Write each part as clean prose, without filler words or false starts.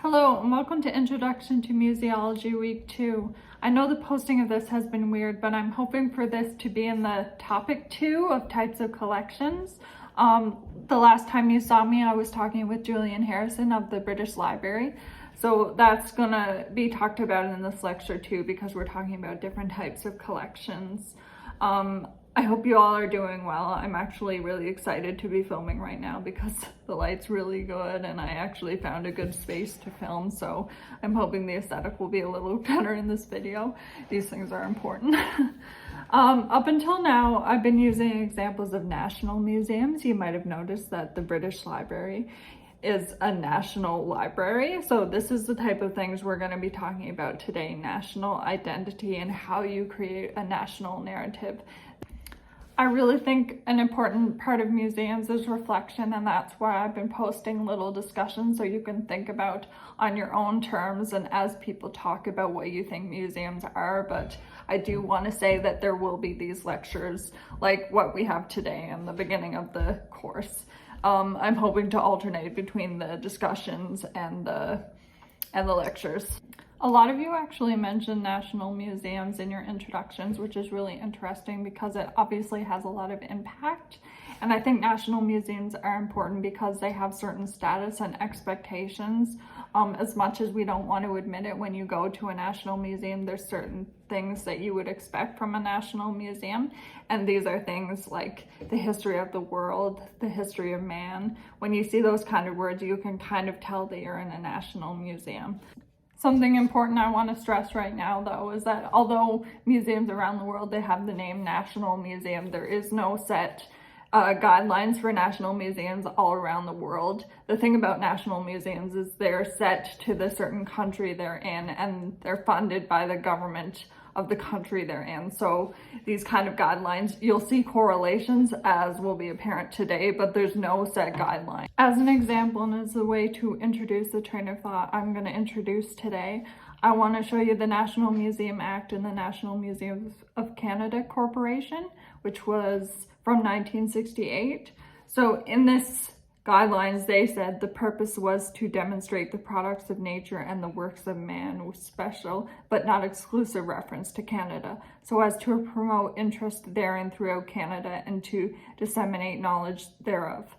Hello and welcome to Introduction to Museology Week 2. I know the posting of this has been weird, but I'm hoping for this to be in the topic 2 of types of collections. The last time you saw me, I was talking with Julian Harrison of the British Library. So that's gonna be talked about in this lecture too, because we're talking about different types of collections. I hope you all are doing well. I'm actually really excited to be filming right now because the light's really good and I actually found a good space to film, so I'm hoping the aesthetic will be a little better in this video. These things are important. Up until now, I've been using examples of national museums. You might have noticed that the British Library is a national library. So this is the type of things we're going to be talking about today: national identity and how you create a national narrative. I really think an important part of museums is reflection, and that's why I've been posting little discussions so you can think about on your own terms and as people talk about what you think museums are. But I do want to say that there will be these lectures like what we have today in the beginning of the course. I'm hoping to alternate between the discussions and the lectures. A lot of you actually mentioned national museums in your introductions, which is really interesting because it obviously has a lot of impact. And I think national museums are important because they have certain status and expectations. As much as we don't want to admit it, when you go to a national museum, there's certain things that you would expect from a national museum. And these are things like the history of the world, the history of man. When you see those kind of words, you can kind of tell that you're in a national museum. Something important I want to stress right now, though, is that although museums around the world, they have the name National Museum, there is no set guidelines for national museums all around the world. The thing about national museums is they're set to the certain country they're in, and they're funded by the government of the country they're in. So these kind of guidelines, you'll see correlations as will be apparent today, but there's no set guideline. As an example, and as a way to introduce the train of thought I'm going to introduce today, I want to show you the National Museum Act and the National Museums of Canada Corporation, which was from 1968. So in this guidelines, they said the purpose was to demonstrate the products of nature and the works of man with special but not exclusive reference to Canada, so as to promote interest therein throughout Canada and to disseminate knowledge thereof.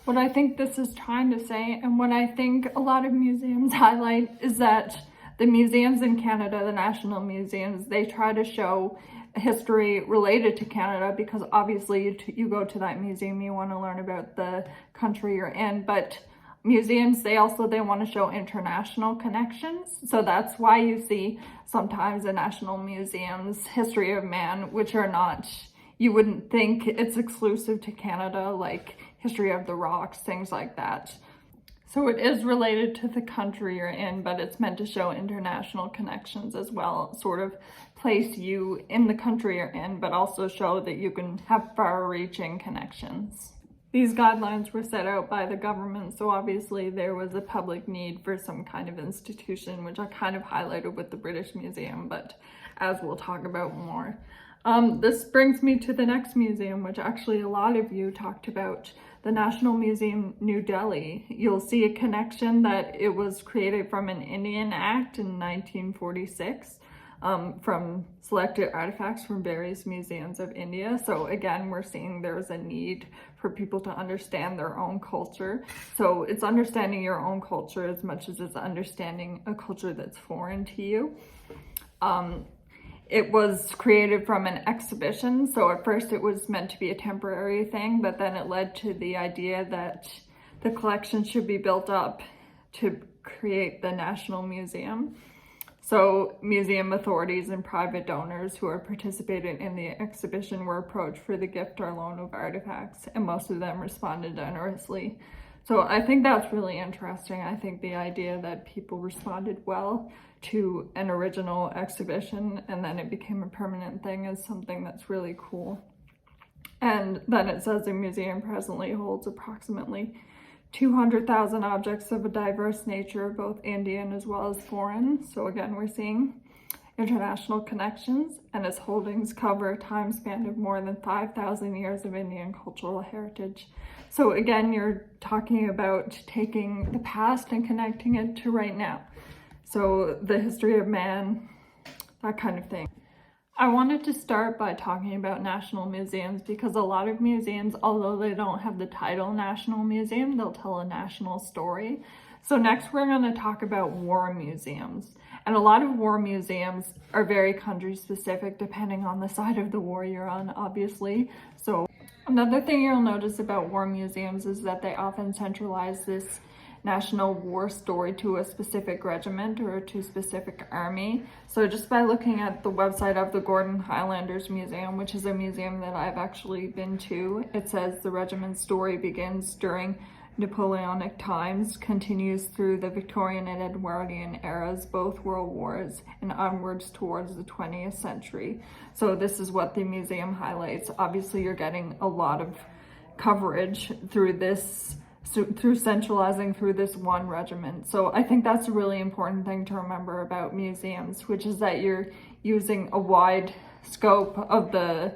What I think this is trying to say, and what I think a lot of museums highlight, is that the museums in Canada, the national museums, they try to show history related to Canada because obviously you go to that museum, you want to learn about the country you're in, but museums, they want to show international connections. So that's why you see sometimes in national museums history of man, which are not, you wouldn't think it's exclusive to Canada, like history of the rocks, things like that. So it is related to the country you're in, but it's meant to show international connections as well, sort of place you in the country you're in, but also show that you can have far-reaching connections. These guidelines were set out by the government, so obviously there was a public need for some kind of institution, which I kind of highlighted with the British Museum, but as we'll talk about more. This brings me to the next museum, which actually a lot of you talked about, the National Museum, New Delhi. You'll see a connection that it was created from an Indian Act in 1946 from selected artifacts from various museums of India. So again, we're seeing there's a need for people to understand their own culture. So it's understanding your own culture as much as it's understanding a culture that's foreign to you. It was created from an exhibition, so at first it was meant to be a temporary thing, but then it led to the idea that the collection should be built up to create the National Museum. So museum authorities and private donors who are participating in the exhibition were approached for the gift or loan of artifacts, and most of them responded generously. So I think that's really interesting. I think the idea that people responded well to an original exhibition and then it became a permanent thing is something that's really cool. And then it says the museum presently holds approximately 200,000 objects of a diverse nature, both Indian as well as foreign. So again, we're seeing international connections, and its holdings cover a time span of more than 5,000 years of Indian cultural heritage. So again, you're talking about taking the past and connecting it to right now. So the history of man, that kind of thing. I wanted to start by talking about national museums because a lot of museums, although they don't have the title National Museum, they'll tell a national story. So next we're going to talk about war museums. And a lot of war museums are very country specific depending on the side of the war you're on, obviously. So another thing you'll notice about war museums is that they often centralize this national war story to a specific regiment or to a specific army. So just by looking at the website of the Gordon Highlanders Museum, which is a museum that I've actually been to, it says the regiment's story begins during Napoleonic times, continues through the Victorian and Edwardian eras, both world wars, and onwards towards the 20th century. So this is what the museum highlights. Obviously you're getting a lot of coverage through centralizing through this one regiment. So I think that's a really important thing to remember about museums, which is that you're using a wide scope of the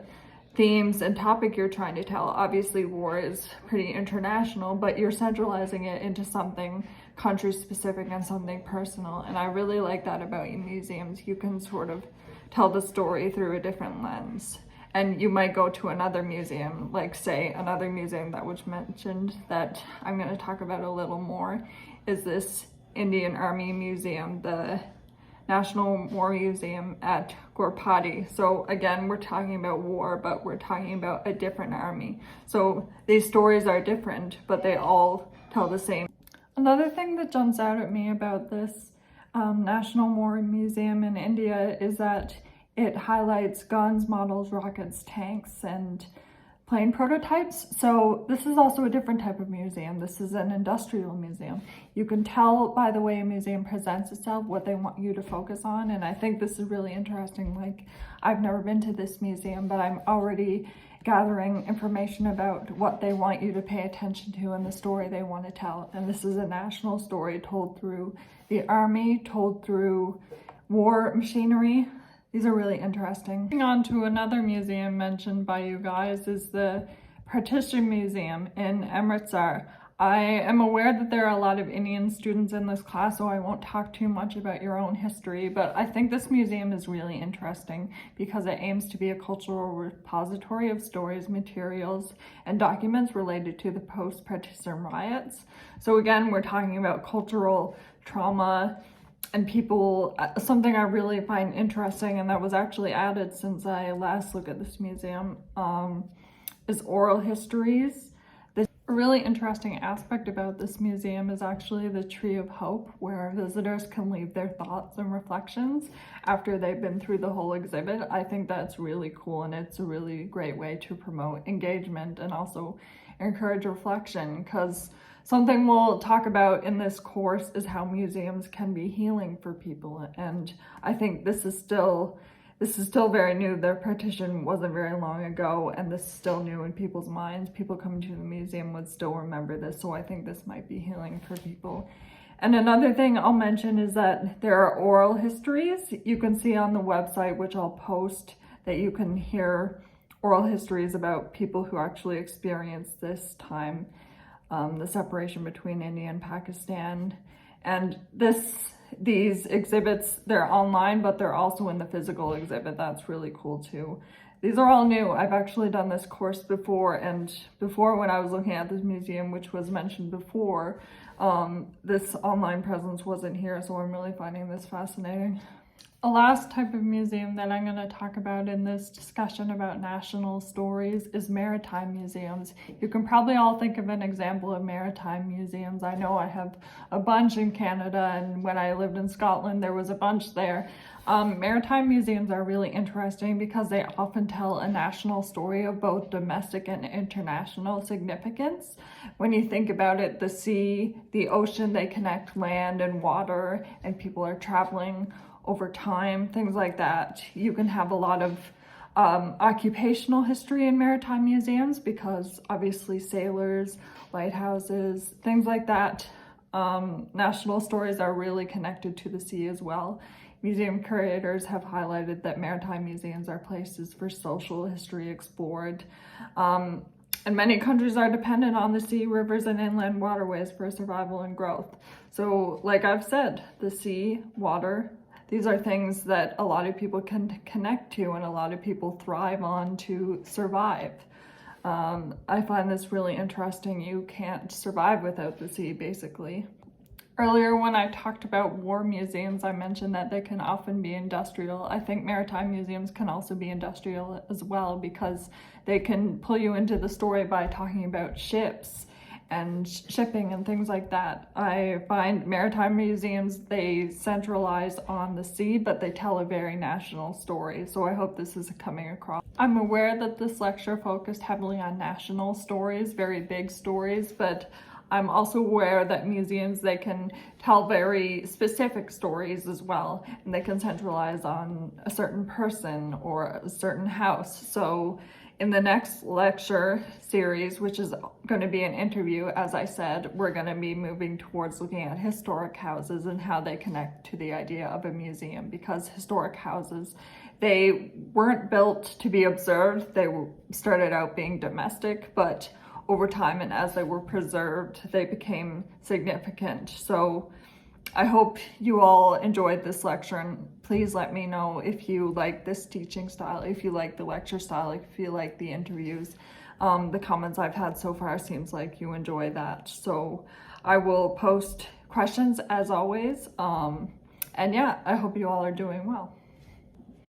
themes and topic you're trying to tell. Obviously war is pretty international, but you're centralizing it into something country specific and something personal. And I really like that about museums. You can sort of tell the story through a different lens. And you might go to another museum, like say another museum that was mentioned that I'm going to talk about a little more is this Indian Army Museum, the National War Museum at Gorpati. So again, we're talking about war, but we're talking about a different army. So these stories are different, but they all tell the same. Another thing that jumps out at me about this National War Museum in India is that it highlights guns, models, rockets, tanks, and plane prototypes. So this is also a different type of museum. This is an industrial museum. You can tell by the way a museum presents itself what they want you to focus on, and I think this is really interesting. Like, I've never been to this museum, but I'm already gathering information about what they want you to pay attention to and the story they want to tell. And this is a national story told through the army, told through war machinery. These are really interesting. Moving on to another museum mentioned by you guys is the Partition Museum in Amritsar. I am aware that there are a lot of Indian students in this class, so I won't talk too much about your own history, but I think this museum is really interesting because it aims to be a cultural repository of stories, materials, and documents related to the post-partition riots. So again, we're talking about cultural trauma and people. Something I really find interesting, and that was actually added since I last looked at this museum, is oral histories. A really interesting aspect about this museum is actually the Tree of Hope, where visitors can leave their thoughts and reflections after they've been through the whole exhibit. I think that's really cool, and it's a really great way to promote engagement and also encourage reflection, because something we'll talk about in this course is how museums can be healing for people. And I think this is still very new. Their partition wasn't very long ago, and this is still new in people's minds. People coming to the museum would still remember this, so I think this might be healing for people. And another thing I'll mention is that there are oral histories. You can see on the website, which I'll post, that you can hear oral histories about people who actually experienced this time, the separation between India and Pakistan. And these exhibits, they're online, but they're also in the physical exhibit. That's really cool too. These are all new. I've actually done this course before, and before when I was looking at this museum, which was mentioned before, this online presence wasn't here, so I'm really finding this fascinating. A last type of museum that I'm going to talk about in this discussion about national stories is maritime museums. You can probably all think of an example of maritime museums. I know I have a bunch in Canada, and when I lived in Scotland, there was a bunch there. Maritime museums are really interesting because they often tell a national story of both domestic and international significance. When you think about it, the sea, the ocean, they connect land and water, and people are traveling over time, things like that. You can have a lot of occupational history in maritime museums because obviously sailors, lighthouses, things like that National stories are really connected to the sea as well. Museum curators have highlighted that maritime museums are places for social history explored. And many countries are dependent on the sea, rivers, and inland waterways for survival and growth. So, like I've said, the sea, water, these are things that a lot of people can connect to and a lot of people thrive on to survive. I find this really interesting. You can't survive without the sea, basically. Earlier, when I talked about war museums, I mentioned that they can often be industrial. I think maritime museums can also be industrial as well, because they can pull you into the story by talking about ships and shipping and things like that. I find maritime museums, they centralize on the sea, but they tell a very national story. So I hope this is coming across. I'm aware that this lecture focused heavily on national stories, very big stories, but I'm also aware that museums, they can tell very specific stories as well, and they can centralize on a certain person or a certain house. So in the next lecture series, which is going to be an interview, as I said, we're going to be moving towards looking at historic houses and how they connect to the idea of a museum, because historic houses, they weren't built to be observed. They started out being domestic, but over time and as they were preserved, they became significant. So I hope you all enjoyed this lecture, and please let me know if you like this teaching style, if you like the lecture style, if you like the interviews. The comments I've had so far seems like you enjoy that. So I will post questions as always. And yeah, I hope you all are doing well.